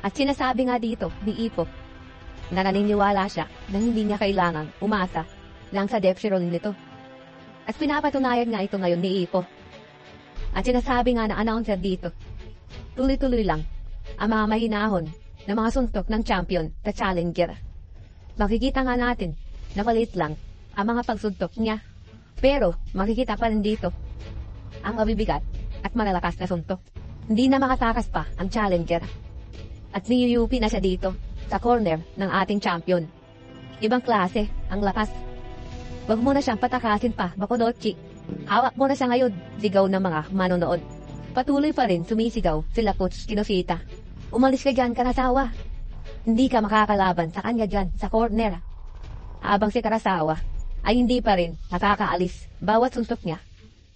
At sinasabi nga dito ni Ipo na naniniwala siya na hindi niya kailangang umasa lang sa depth roll nito. At pinapatunayan nga ito ngayon ni Ipo. At sinasabi nga na announcer dito, tuloy-tuloy lang ang mga mahinahon na mga suntok ng champion sa challenger. Makikita nga natin na maliit lang ang mga pagsuntok niya. Pero makikita pa rin dito ang mabibigat at malalakas na suntok. Hindi na makatakas pa ang challenger. At niyuyupi na siya dito sa corner ng ating champion. Ibang klase ang lakas. Wag mo na siyang patakasin pa, Bakunochi. Hawak mo na siya ngayon, sigaw ng mga manonood. Patuloy pa rin sumisigaw sila Coach Kinosita. Umalis ka dyan, Karasawa. Hindi ka makakalaban sa kanya dyan sa corner. Habang si Karasawa ay hindi pa rin nakakaalis. Bawat suntok niya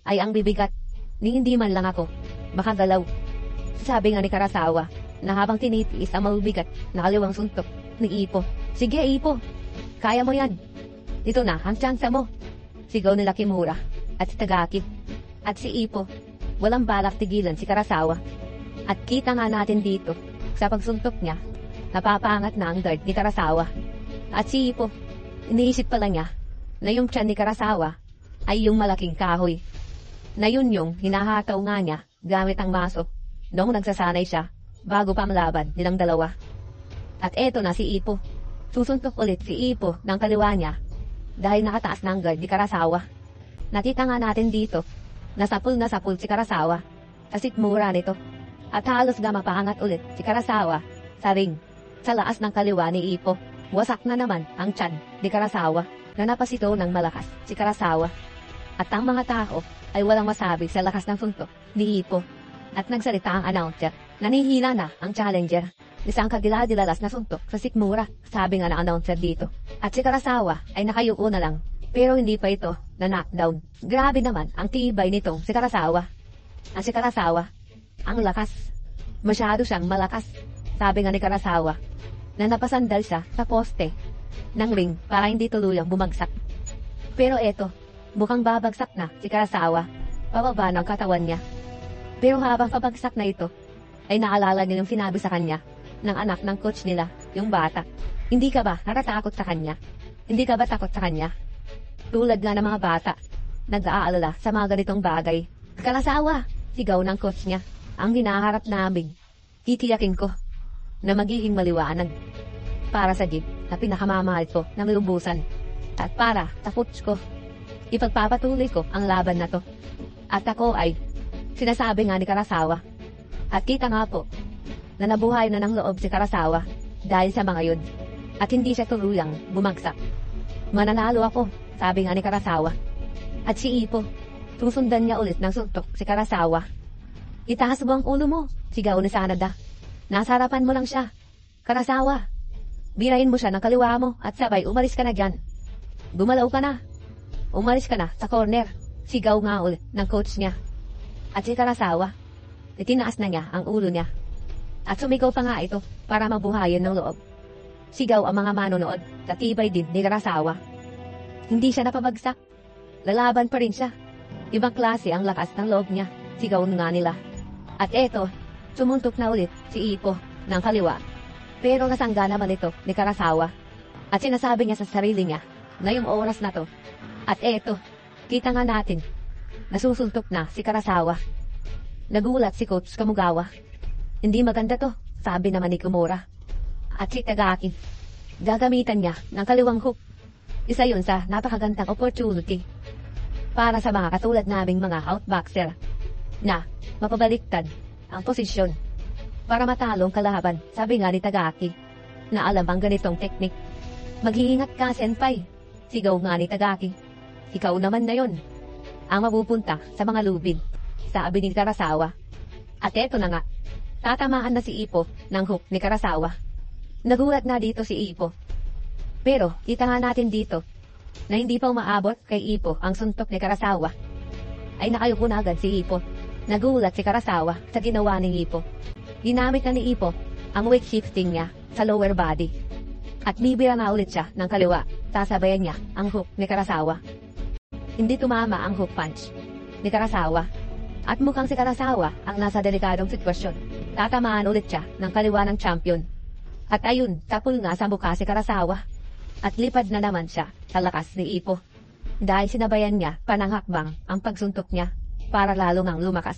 ay ang bibigat ni hindi man lang ako makagalaw. Sabi nga ni Karasawa na habang tinitiis ang mabibigat na kaliwang suntok ni Ipo. Sige Ipo, kaya mo yan. Dito na ang tsansa mo. Sigaw nila Kimura at si Tagaki. At si Ipo, walang balak tigilan si Karasawa. At kita nga natin dito sa pagsuntok niya, napapaangat na ang guard ni Karasawa. At si Ipo, iniisip pala niya na yung tiyan ni Karasawa ay yung malaking kahoy. Na yun yung hinahataw nga niya gamit ang maso noong nagsasanay siya bago pa ang laban nilang dalawa. At eto na si Ipo. Susuntok ulit si Ipo ng kaliwa niya dahil nakataas na ang guard ni Karasawa. Nakita nga natin dito na sapul si Karasawa sa sikmura nito. At halos mapaangat ulit si Karasawa sa ring sa laas ng kaliwa ni Ipo. Wasak na naman ang tiyan ni Karasawa na napasito ng malakas si Karasawa. At ang mga tao ay walang masabi sa lakas ng suntok ni Ipo. At nagsalita ang announcer, nanihina na ang challenger. Isang kagiladilalas na suntok sa sikmura, sabi nga ng announcer dito. At si Karasawa ay nakayuko na lang, pero hindi pa ito na knockdown. Grabe naman ang tibay nitong si Karasawa. At si Karasawa, ang lakas. Masyado siyang malakas, sabi nga ni Karasawa, na napasandal siya sa poste ng ring para hindi tuluyang bumagsak. Pero eto, mukhang babagsak na si Karasawa, pababa ng katawan niya. Pero habang pabagsak na ito, ay naalala niya yung sinabi sa kanya ng anak ng coach nila, yung bata. Hindi ka ba natatakot sa kanya? Hindi ka ba takot sa kanya? Tulad nga ng mga bata, nag-aalala sa mga ganitong bagay. Karasawa, sigaw ng coach niya, ang hinaharap namin, titiyakin ko na magiging maliwanag para sa jeep na pinakamamahal ko ng lubusan. At para sa coach ko, ipagpapatuloy ko ang laban na to. At ako ay, sinasabi nga ni Karasawa. At kita nga po, na nabuhay na ng loob si Karasawa dahil sa mga yun. At hindi siya tuluyang bumagsak. Mananalo ako, sabi nga ni Karasawa. At si Ipo, susundan niya ulit ng suntok si Karasawa. Itaas mo ang ulo mo, sigaw ni Sanada. Nasa harapan mo lang siya. Karasawa, birahin mo siya ng kaliwa mo at sabay umalis ka na dyan. Gumalaw ka na. Umalis ka na sa corner, sigaw nga ulit ng coach niya. At si Karasawa, itinaas na niya ang ulo niya. At sumigaw pa nga ito para mabuhayan ng loob. Sigaw ang mga manonood sa tibay din ni Karasawa. Hindi siya napabagsak. Lalaban pa rin siya. Ibang klase ang lakas ng loob niya, sigaw nga nila. At eto, sumuntok na ulit si Ipo ng kaliwa. Pero nasangga naman ito ni Karasawa. At sinasabi niya sa sarili niya na yung oras na to. At eto, kita nga natin, nasusuntok na si Karasawa. Nagulat si Coach Kamugawa. Hindi maganda to, sabi naman ni Kimura. At si Tagaki, gagamitan niya ng kaliwang hook. Isa yun sa napakagandang opportunity para sa mga katulad naming mga outboxer na mapabaliktad ang posisyon para matalong kalaban, sabi nga ni Tagaki na alam ang ganitong teknik. Mag-iingat ka, senpai, sigaw nga ni Tagaki. Ikaw naman na yun ang mapupunta sa mga lubid, sabi ni Karasawa. At eto na nga, tatamaan na si Ipo ng hook ni Karasawa. Nagulat na dito si Ipo. Pero kita nga natin dito na hindi pa umaabot kay Ipo ang suntok ni Karasawa. Ay nakayuko na agad si Ipo. Nagulat si Karasawa sa ginawa ni Ipo. Ginamit na ni Ipo ang weight shifting niya sa lower body. At bibira na ulit siya ng kaliwa. Sasabayan niya ang hook ni Karasawa. Hindi tumama ang hook punch ni Karasawa. At mukhang si Karasawa ang nasa delikadong sitwasyon. tatamaan ulit siya ng kaliwa ng champion. At ayun, tapol nga sa mukha si Karasawa. At lipad na naman siya sa lakas ni Ippo. Dahil sinabayan niya pananghakbang ang pagsuntok niya para lalo ngang lumakas.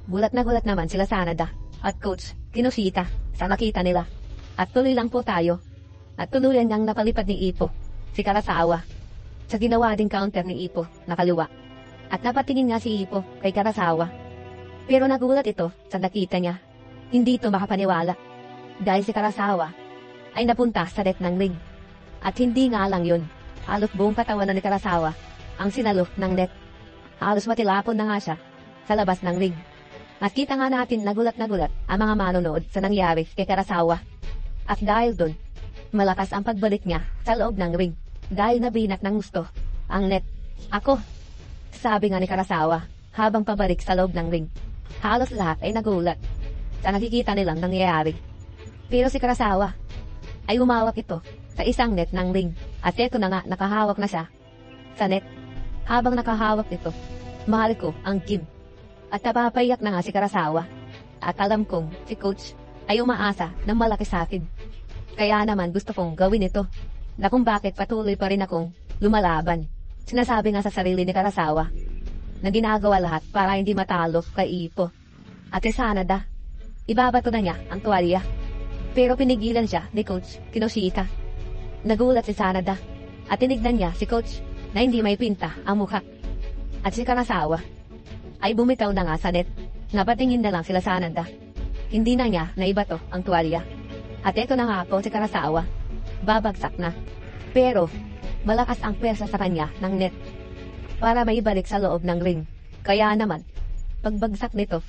Gulat naman sila Sanada at Coach Kinoshita sa nakita nila. At tuloy lang po tayo. At tuluyan niyang napalipad ni Ippo si Karasawa sa ginawa ding counter ni Ippo na kaliwa. At napatingin nga si Ippo kay Karasawa. Pero nagulat ito sa nakita niya. Hindi ito makapaniwala. Dahil si Karasawa ay napunta sa net ng ring. At hindi nga lang yun. Halos buong katawan na ni Karasawa ang sinalo ng net. Halos matilapon na nga siya sa labas ng ring. At kita nga natin nagulat ang mga manonood sa nangyari kay Karasawa. At dahil dun, malakas ang pagbalik niya sa loob ng ring. Dahil nabinak ng gusto ang net. Ako, sabi nga ni Karasawa habang pabalik sa loob ng ring. Halos lahat ay nagulat sa nakikita nilang nangyayari. Pero si Karasawa ay umawak ito sa isang net ng ring. At eto na nga, nakahawak na siya sa net. Habang nakahawak ito, mahal ko ang Kim. At napapayak na nga si Karasawa. At alam kong si Coach ay umaasa ng malaki sa akin. Kaya naman gusto kong gawin ito. Na kung bakit patuloy pa rin akong lumalaban. Sinasabi nga sa sarili ni Karasawa na ginagawa lahat para hindi matalo kay Ippo. At si Sanada, ibabato na niya ang tuwalya. Pero pinigilan siya ni Coach Kinoshita. Nagulat si Sanada at tinignan niya si Coach na hindi may pinta ang mukha. At si Karasawa ay bumitaw na nga sa net. Napatingin na lang sila Sanada. Hindi na niya naibato ang tuwalya. At eto na nga po si Karasawa. Babagsak na. Pero, malakas ang pwersa sa kanya ng net para maibalik sa loob ng ring. Kaya naman, pagbagsak nito,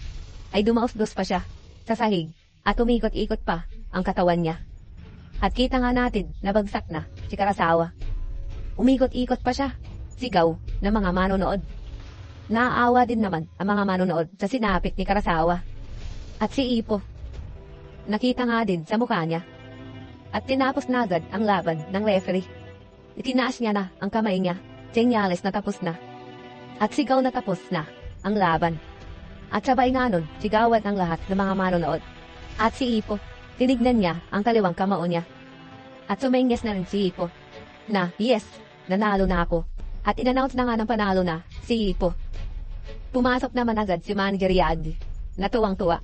ay dumausdos pa siya sa sahig at umikot-ikot pa ang katawan niya. At kita nga natin na bagsak na si Karasawa. Umikot-ikot pa siya, sigaw ng mga manonood. Naaawa din naman ang mga manonood sa sinapit ni Karasawa. At si Ippo, nakita nga din sa mukha niya. At tinapos na agad ang laban ng referee. Itinaas niya na ang kamay niya, senyales na tapos na. At sigaw na tapos na ang laban. At sabay nga nun, sigawan ang lahat ng mga manonood. At si Ippo, tinignan niya ang kaliwang kamao niya. At sumenges na rin si Ippo na yes, nanalo na ako. At inannounce na nga ng panalo na si Ippo. Pumasok naman agad si Manager Yagi na tuwang-tuwa.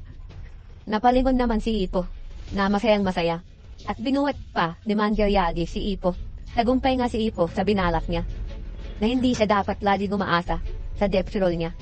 Napalingon naman si Ippo na masayang masaya. At binuhat pa ni Manager Yagi si Ippo. Tagumpay nga si Ippo sa binalak niya na hindi siya dapat lagi umaasa sa depth roll niya.